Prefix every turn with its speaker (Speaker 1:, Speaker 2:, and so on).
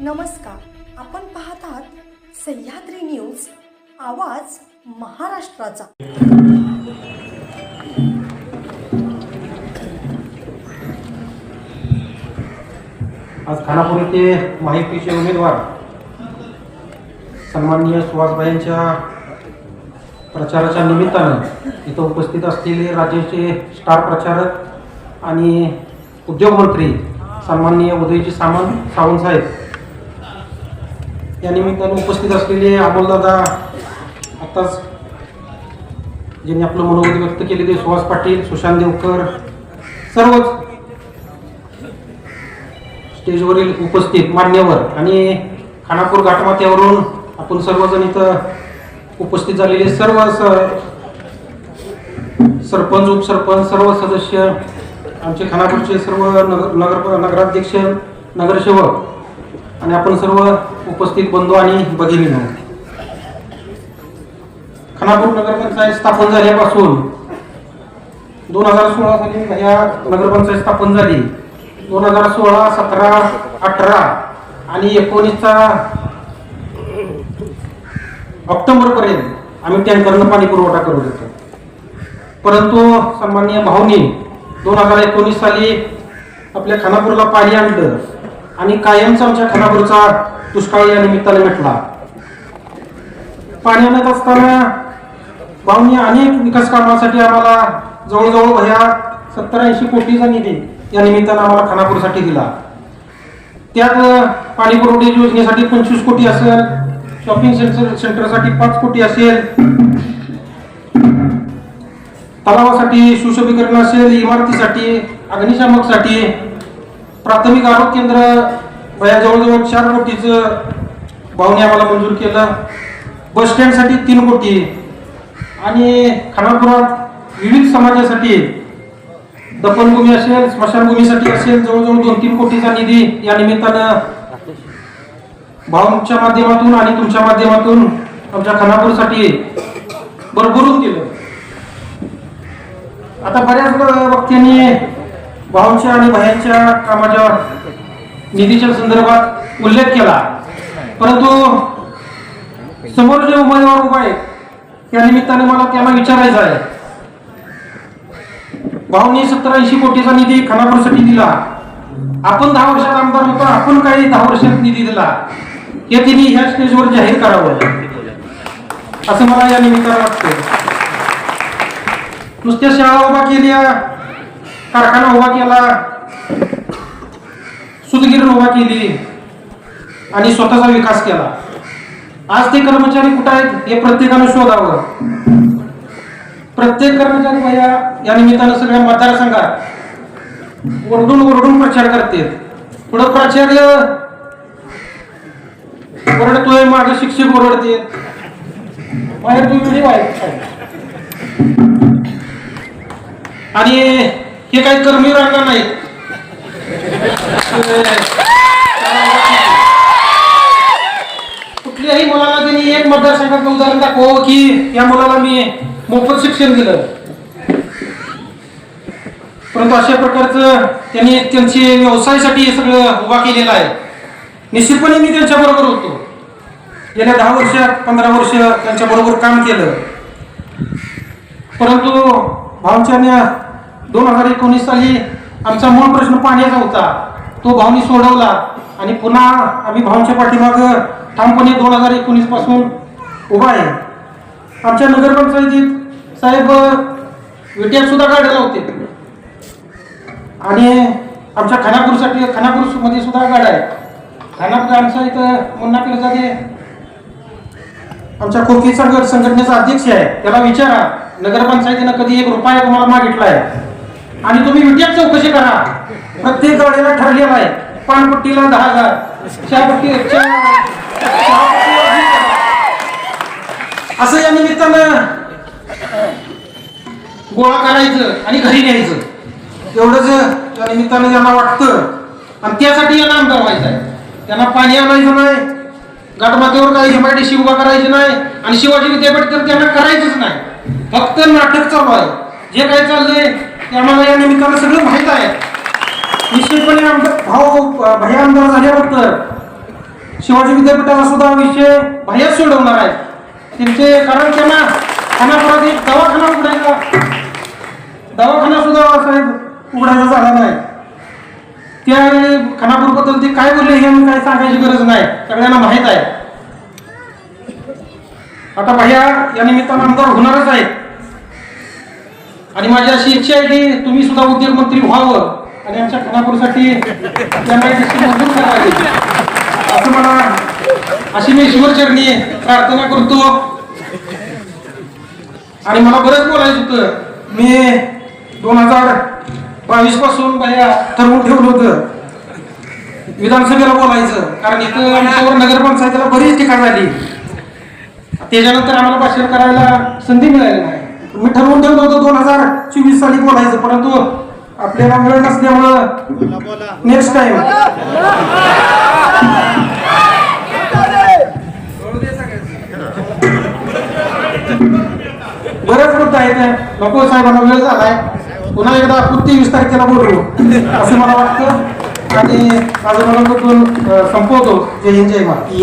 Speaker 1: नमस्कार, आपण पाहत आहात सह्याद्री न्यूज, आवाज महाराष्ट्राचा।
Speaker 2: आज खानापूर येथे महायुतीचे उमेदवार सन्माननीय सुहासभाईंच्या प्रचाराच्या निमित्तानं इथं उपस्थित असलेले राज्याचे स्टार प्रचारक आणि उद्योगमंत्री सन्माननीय उदयजी सावंत साहेब या निमित्तानं उपस्थित असलेले अमोलदादा, आत्ताच ज्यांनी आपलं मनोगत व्यक्त केलेले सुहास पाटील, सुशांत देवकर, सर्वच स्टेजवरील उपस्थित मान्यवर आणि खानापूर घाटमाथ्यावरून आपण सर्वजण इथं उपस्थित झालेले सर्व सरपंच, उपसरपंच, सर्व सदस्य, आमचे खानापूरचे सर्व नगराध्यक्ष, नगरसेवक आणि आपण सर्व उपस्थित बंधू आणि भगिनींनो, खानापूर नगरपंचायत स्थापन झाल्यापासून 2016 साली या नगरपंचायत स्थापन झाली। 2016, 17, 18 आणि 19चा ऑक्टोबर पर्यंत आम्ही टँकरनं पाणी पुरवठा करत होतो, परंतु सन्माननीय भाऊनी 2019 साली आपल्या खानापूरला पाणी आणलं आणि कायमचा आमच्या खानापूरचा दुष्काळ या निमित्ताने मिटला। पाणी आणत असताना भाऊनी अनेक विकास कामासाठी आम्हाला जवळजवळ 70-80 कोटीचा निधी या निमित्तानं आम्हाला खानापूरसाठी दिला। त्यात पाणी पुरवठा योजनेसाठी 25 कोटी असेल, शॉपिंग सेंटरसाठी 5 कोटी असेल, तलावासाठी सुशोभीकरण असेल, इमारतीसाठी, अग्निशामकसाठी, प्राथमिक आरोग्य केंद्र जवळजवळ 4 कोटीचं भावने आम्हाला मंजूर केलं, बस स्टँडसाठी 3 कोटी आणि खानापुरात विविध समाजासाठी दफनभूमी असेल, स्मशानभूमीसाठी असेल जवळजवळ 2-3 कोटीचा निधी या निमित्तानं भाऊंच्या माध्यमातून आणि तुमच्या माध्यमातून आमच्या खानापूरसाठी भरभरून दिलं। आता बऱ्याच वक्त्यांनी भाऊंच्या आणि भायांच्या कामाच्या निधीच्या संदर्भात उल्लेख केला, परंतु समोर जे उमेदवार उभा आहे त्या निमित्ताने मला त्यांना विचारायचं आहे, भाऊंनी 70-80 कोटीचा निधी खानापूरसाठी दिला, आपण 10 वर्षात आमदार होतो, आपण काही 10 वर्षात निधी दिला हे त्यांनी ह्या स्टेजवर जाहीर करावं असं मला या निमित्तानं वाटतं। नुसत्या शाळा उभा केल्या, कारखाना उभा केला, सूतगिरण उभा केली आणि स्वतःचा विकास केला। आज ते कर्मचारी कुठे आहेत हे प्रत्येकानं शोधावं। प्रत्येक कर्मचारी भैया या निमित्तानं सगळ्या मतदारसंघात ओरडून प्रचार करते। पुढे प्राचार्य ओरडतोय, मागे शिक्षक ओरडते, बाहेर तुम्ही आणि हे काही कर्मी राहणार नाही। कुठल्याही मुलाला त्यांनी एक मतदारसंघाचं उदाहरण दाखव की या मुलाला मी मोफत शिक्षण दिलं, परंतु अशा प्रकारचं त्यांनी त्यांचे व्यवसायासाठी हे सगळं उभा केलेलं आहे। निश्चितपणे मी त्यांच्या बरोबर होतो, गेल्या 10 वर्षात 15 वर्ष त्यांच्या बरोबर काम केलं, परंतु भाऊंच्या 2019 साली आमचा मूळ प्रश्न पाण्याचा होता, तो भाऊंनी सोडवला आणि पुन्हा आम्ही भाऊंच्या पाठीमागं ठामपणे 2019 पासून उभा आहे। आमच्या नगरपंचायतीत साहेब विट्यात सुद्धा गाड्या होते आणि आमच्या खानापूर मध्ये सुद्धा गाड्या आहेत। खानापूर आमचा इथं मुन्ना पिरजादे आमच्या खोकी संघटनेचा अध्यक्ष आहे, त्याला विचारा नगरपंचायतीनं कधी 1 रुपया तुम्हाला मागितला आहे आणि तुम्ही विट्यात चौकशी करा, प्रत्येक गाडीला ठरलेला आहे, पानपट्टीला 10,000, चहापट्टी असं या निमित्तानं गोळा करायचं आणि घरी न्यायचं, एवढंच या निमित्तानं यांना वाटतं आणि त्यासाठी यांना आमदार व्हायचं आहे। त्यांना पाणी आणायचं नाही, घाटमाथ्यावर काही MIDC उभा करायची नाही आणि शिवाजी विद्यापीठ तर त्यांना करायचंच नाही, फक्त नाटक चालू आहे। जे काही चाललंय ते आम्हाला या निमित्तानं सगळं माहित आहे। निश्चितपणे आमचा भाऊ भैया आमदार झाल्यानंतर शिवाजी विद्यापीठाचा सुद्धा विषय बाह्यच सोडवणार आहे त्यांचे, कारण त्यांना खानापुरात एक दवाखाना सुद्धा साहेब उघडायचा झाला नाही. त्यावेळी खानापूरबद्दल ते काय बोलले हे काही सांगायची गरज नाही, सगळ्यांना माहीत आहे. आता भैया या निमित्तानं आमदार होणारच आहेत आणि माझी अशी इच्छा आहे की तुम्ही सुद्धा उद्योगमंत्री व्हावं आणि आमच्या खानापूरसाठी MIDC मंजूर करावी, असं मला अशी मी ईश्वरचरणी प्रार्थना करतो. आणि मला बरंच बोलायचं होतं, मी 2022 पासून भैया ठरवून ठेवलं होतं विधानसभेला बोलायचं, कारण इथं आमच्यावर नगरपंचायतीला बरीच टीका झाली, त्याच्यानंतर आम्हाला भाषण करायला संधी मिळाली नाही. मी ठरवून ठेवलं होतं 2024 साली बोलायचं, परंतु आपल्याला वेळ नसल्यामुळं नेक्स्ट टाइम. बरेच मुद्दे आहेत, नको साहेबांना वेळ झालाय, पुन्हा एकदा आपण 23 तारखेला बोलू असं मला वाटतं. आणि माझं मनोगत संपवतो. जय हिंद जय महाराष्ट्र.